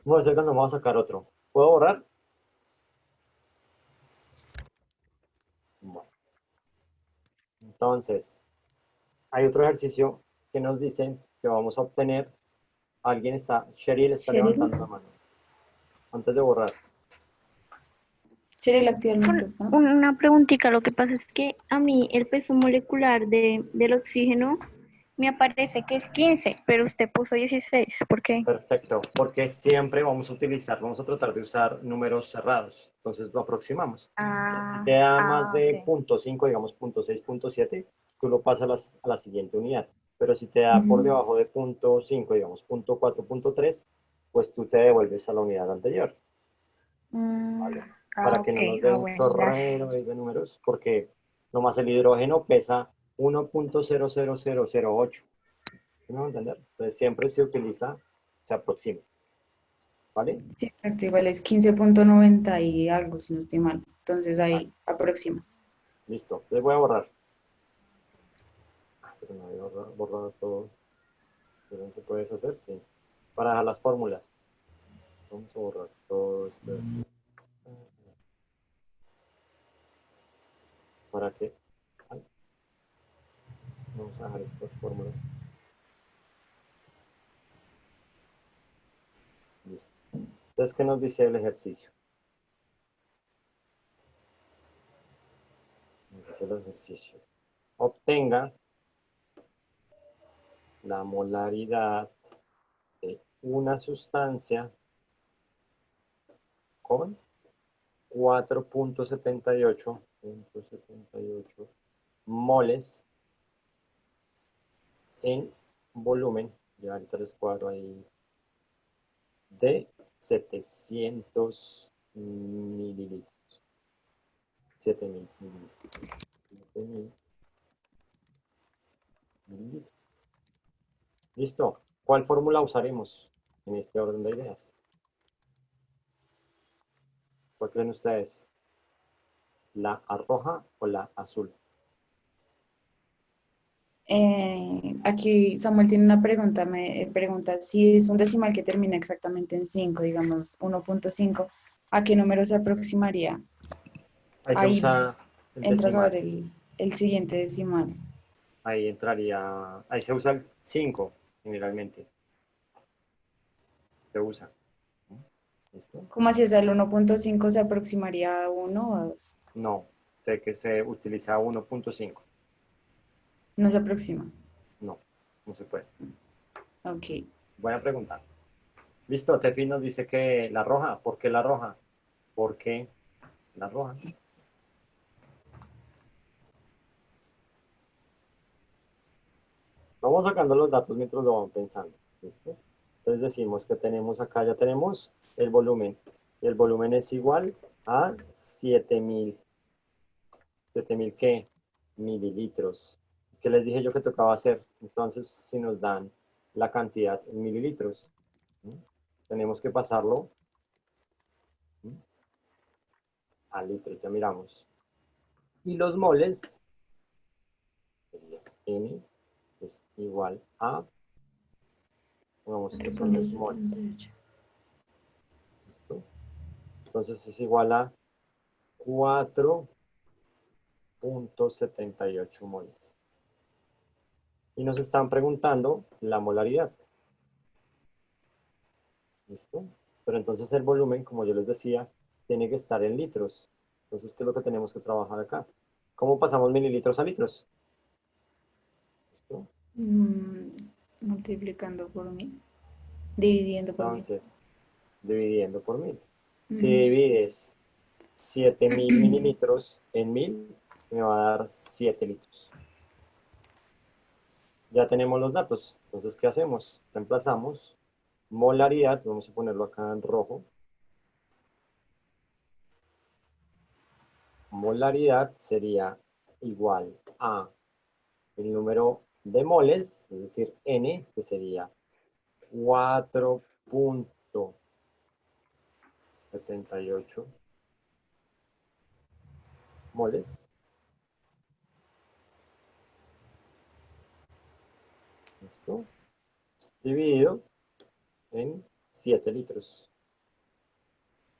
Vamos a ver cuando vamos a sacar otro. ¿Puedo borrar? Bueno. Entonces, hay otro ejercicio que nos dice que vamos a obtener. Cheryl está levantando la mano. Antes de borrar. Cheryl, activa el micrófono. Una preguntita, lo que pasa es que a mí el peso molecular del oxígeno me aparece que es 15, pero usted puso 16. ¿Por qué? Perfecto, porque siempre vamos a tratar de usar números cerrados. Entonces lo aproximamos. Si te da más de ok. 0.5, digamos 0.6, 0.7, tú lo pasas a la siguiente unidad. Pero si te da por debajo de 0.5, digamos 0.4, 0.3, pues tú te devuelves a la unidad anterior. ¿Vale? Para que no nos dé un bueno, chorrero de números, porque nomás el hidrógeno pesa 1.00008. ¿Sí me va a entender? Entonces siempre se utiliza, se aproxime. ¿Vale? Sí, exacto, igual es 15.90 y algo, si no estoy mal. Entonces ahí aproximas. Listo. Les voy a borrar. Pero no había borrado todo. ¿Pero no se puede deshacer? Sí. Para dejar las fórmulas. Vamos a borrar todo esto. ¿Para qué? Ay. Vamos a dejar estas fórmulas. Listo. Entonces, ¿qué nos dice el ejercicio? Nos dice el ejercicio. Obtenga la molaridad de una sustancia con 4.78 moles en volumen, ya ahorita les cuadro ahí, de 700 mililitros. 7000 mililitros. 7000 mililitros. Listo. ¿Cuál fórmula usaremos en este orden de ideas? ¿Cuál creen ustedes? ¿La roja o la azul? Aquí Samuel tiene una pregunta, me pregunta si es un decimal que termina exactamente en 5, digamos 1.5, ¿a qué número se aproximaría? Ahí se Ahí usa el entras a ver decimal. el siguiente decimal. Ahí entraría, ahí se usa el 5 generalmente. Se usa. ¿Listo? ¿Cómo así? O sea, el 1.5 se aproximaría a 1 o a 2. No, sé que se utiliza 1.5. No se aproxima. No, no se puede. Ok. Voy a preguntar. Listo, Tefi nos dice que la roja. ¿Por qué la roja? ¿Por qué la roja? Vamos sacando los datos mientras lo vamos pensando. ¿Listo? Entonces decimos que tenemos acá, ya tenemos el volumen. Y el volumen es igual a 7000. ¿7000 qué? Mililitros. ¿Qué les dije yo que tocaba hacer? Entonces, si nos dan la cantidad en mililitros, ¿sí? Tenemos que pasarlo, ¿sí?, a litros, ya miramos. Y los moles, N es igual a, vamos, que son los moles. ¿Listo? Entonces es igual a 4.78 moles. Y nos están preguntando la molaridad. ¿Listo? Pero entonces el volumen, como yo les decía, tiene que estar en litros. Entonces, ¿qué es lo que tenemos que trabajar acá? ¿Cómo pasamos mililitros a litros? ¿Listo? Multiplicando por 1000. Dividiendo por 1000. Entonces, dividiendo por 1000. Si divides 7000 mililitros en 1000, me va a dar 7 litros. Ya tenemos los datos. Entonces, ¿qué hacemos? Reemplazamos molaridad, vamos a ponerlo acá en rojo. Molaridad sería igual a el número de moles, es decir, N, que sería 4.78 moles. ¿Listo? Dividido en 7 litros.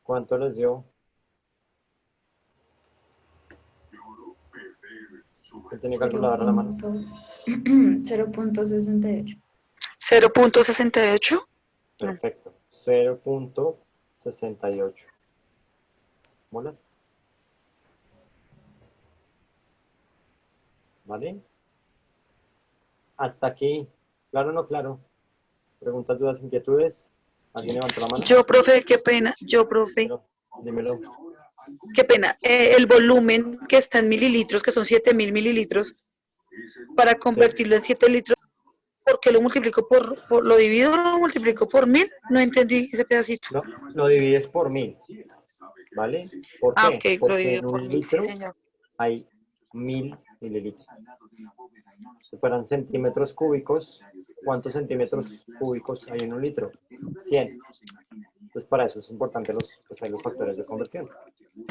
¿Cuánto les dio? ¿Quién tiene calculadora a la mano? 0.68. 0.68. Perfecto. 0.68 molar. ¿Vale? Hasta aquí. ¿Claro o no claro? ¿Preguntas, dudas, inquietudes? ¿Alguien levantó la mano? Yo, profe, qué pena. Yo, profe, Dímelo. qué pena. El volumen que está en mililitros, que son 7000 mililitros, para convertirlo en 7 litros, ¿por qué lo multiplico lo divido o lo multiplico por 1000? No entendí ese pedacito. No, lo divides por 1000. ¿Vale? ¿Por qué? Ah, ok, lo Porque divido en por un 1000, sí, litro señor. hay 1000 mililitros. Si fueran centímetros cúbicos, ¿cuántos centímetros cúbicos hay en un litro? 100. Entonces, para eso es importante pues, hay los factores de conversión,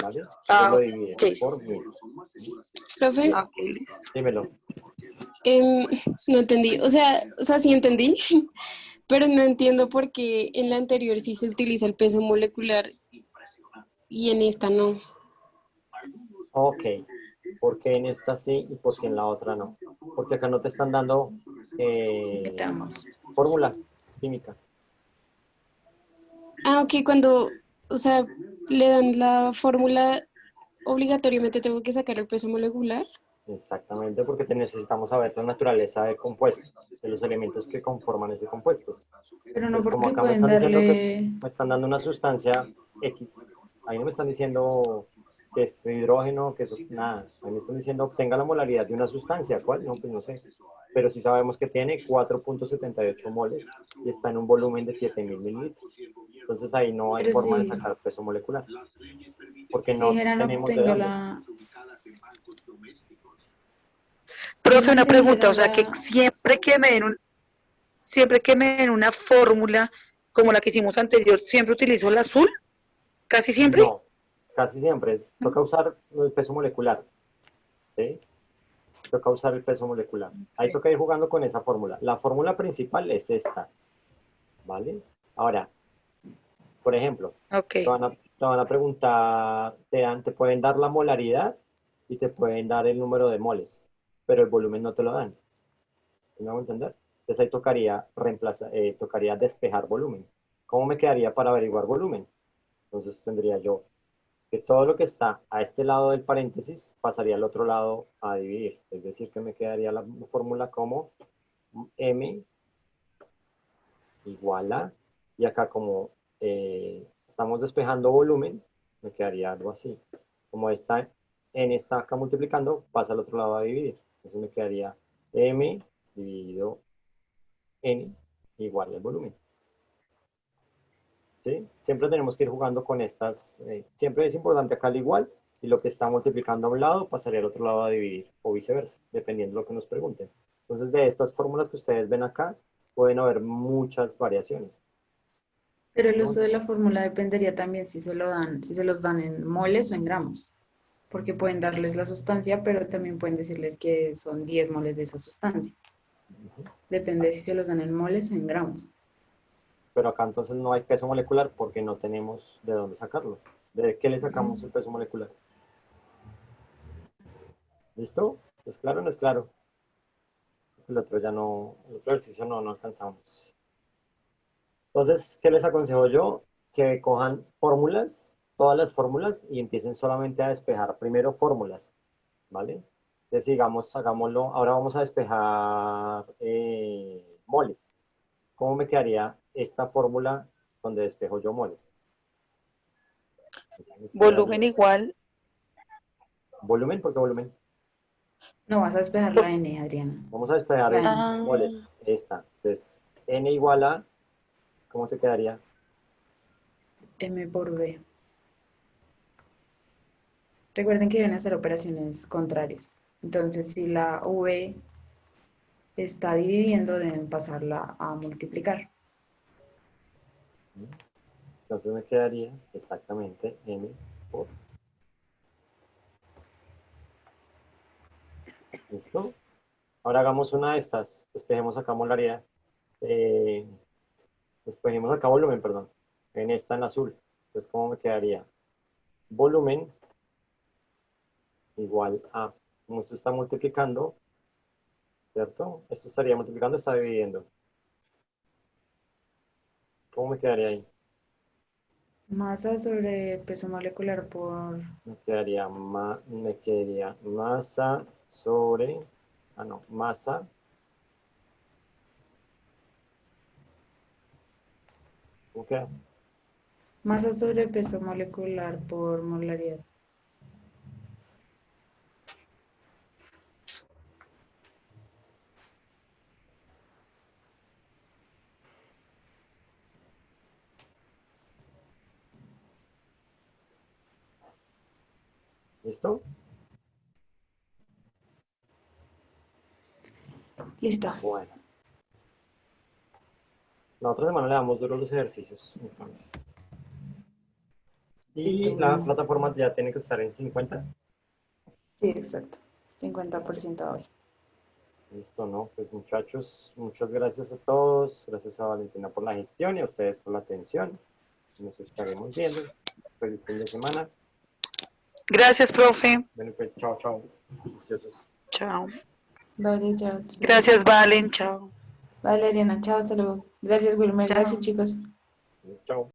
¿vale? Entonces lo dividen Ok. por 1000. Profe, Ok, listo. Dímelo. no entendí. O sea, sí entendí, pero no entiendo por qué en la anterior sí se utiliza el peso molecular y en esta no. Ok. ¿Por qué en esta sí y por qué en la otra no? Porque acá no te están dando Gramos. fórmula química. Ah, ok, cuando, o sea, le dan la fórmula, obligatoriamente tengo que sacar el peso molecular. Exactamente, porque necesitamos saber la naturaleza del compuesto, de los elementos que conforman ese compuesto. Pero no Entonces, como porque acá me pueden están diciendo que darle... me están dando una sustancia X, ahí no me están diciendo que es hidrógeno, que es nada. Ahí me están diciendo obtenga la molaridad de una sustancia. ¿Cuál? No, pues no sé. Pero sí sabemos que tiene 4.78 moles y está en un volumen de 7000 mililitros. Entonces ahí no hay Pero forma de sí, sacar peso molecular, porque si no dijeran tenemos de obtenga dónde. la... Profe, Digamos una si pregunta, o dijeran sea, que la... siempre que me den una fórmula como la que hicimos anterior, ¿siempre utilizo el azul? ¿Casi siempre? No, casi siempre. Toca usar el peso molecular. ¿Sí? Toca usar el peso molecular. Ahí toca ir jugando con esa fórmula. La fórmula principal es esta, ¿vale? Ahora, por ejemplo, Ok. te van a preguntar, te pueden dar la molaridad y te pueden dar el número de moles, pero el volumen no te lo dan. ¿Sí me hago entender? Entonces ahí tocaría despejar volumen. ¿Cómo me quedaría para averiguar volumen? Entonces tendría yo que todo lo que está a este lado del paréntesis pasaría al otro lado a dividir. Es decir, que me quedaría la fórmula como M igual a, y acá como estamos despejando volumen, me quedaría algo así. Como N está acá multiplicando, pasa al otro lado a dividir. Entonces me quedaría M dividido N igual al volumen. ¿Sí? Siempre tenemos que ir jugando con estas, siempre es importante acá al igual, y lo que está multiplicando a un lado pasaría al otro lado a dividir, o viceversa, dependiendo de lo que nos pregunten. Entonces, de estas fórmulas que ustedes ven acá, pueden haber muchas variaciones. Pero el ¿No? uso de la fórmula dependería también si se lo dan, si se los dan en moles o en gramos. Porque pueden darles la sustancia, pero también pueden decirles que son 10 moles de esa sustancia. Depende si se los dan en moles o en gramos. Pero acá entonces no hay peso molecular porque no tenemos de dónde sacarlo. ¿De qué le sacamos el peso molecular? ¿Listo? ¿Es claro o no es claro? El otro ya no, el otro ejercicio no alcanzamos. Entonces, ¿qué les aconsejo yo? Que cojan fórmulas, todas las fórmulas, y empiecen solamente a despejar primero fórmulas, ¿vale? Entonces, digamos, hagámoslo, ahora vamos a despejar moles. ¿Cómo me quedaría esta fórmula donde despejo yo moles? Me Volumen quedaría igual. volumen, ¿por qué volumen? No vas a despejar la N, Adriana. Vamos a despejar La es N. Ah, moles, esta. Entonces, N igual a, ¿cómo te quedaría? M por B. Recuerden que deben hacer operaciones contrarias. Entonces, si la V está dividiendo, deben pasarla a multiplicar. Entonces me quedaría exactamente M por. ¿Listo? Ahora hagamos una de estas. Despejemos acá molaridad. Eh, despejemos acá volumen, perdón. En esta en azul. Entonces, ¿cómo me quedaría? Volumen igual a, como esto está multiplicando, ¿cierto? Esto estaría multiplicando, está dividiendo. ¿Cómo me quedaría ahí? Masa sobre peso molecular por... Me quedaría masa sobre, no, masa, ¿cómo queda? Masa sobre peso molecular por molaridad. ¿Listo? Listo. Bueno. La otra semana le damos duro los ejercicios, entonces. Y Listo, la bueno. plataforma ya tiene que estar en 50. Sí, exacto. 50% hoy. Listo, ¿no? Pues muchachos, muchas gracias a todos. Gracias a Valentina por la gestión y a ustedes por la atención. Nos estaremos viendo. Feliz fin de semana. Gracias, profe. Bueno, pues chao, chao. Juiciosos. Chao. Vale, chao. Hasta luego. Gracias, Valen. Chao. Vale, Ariana, chao, hasta luego. Gracias, Wilmer. Chao. Gracias, chicos. Chao.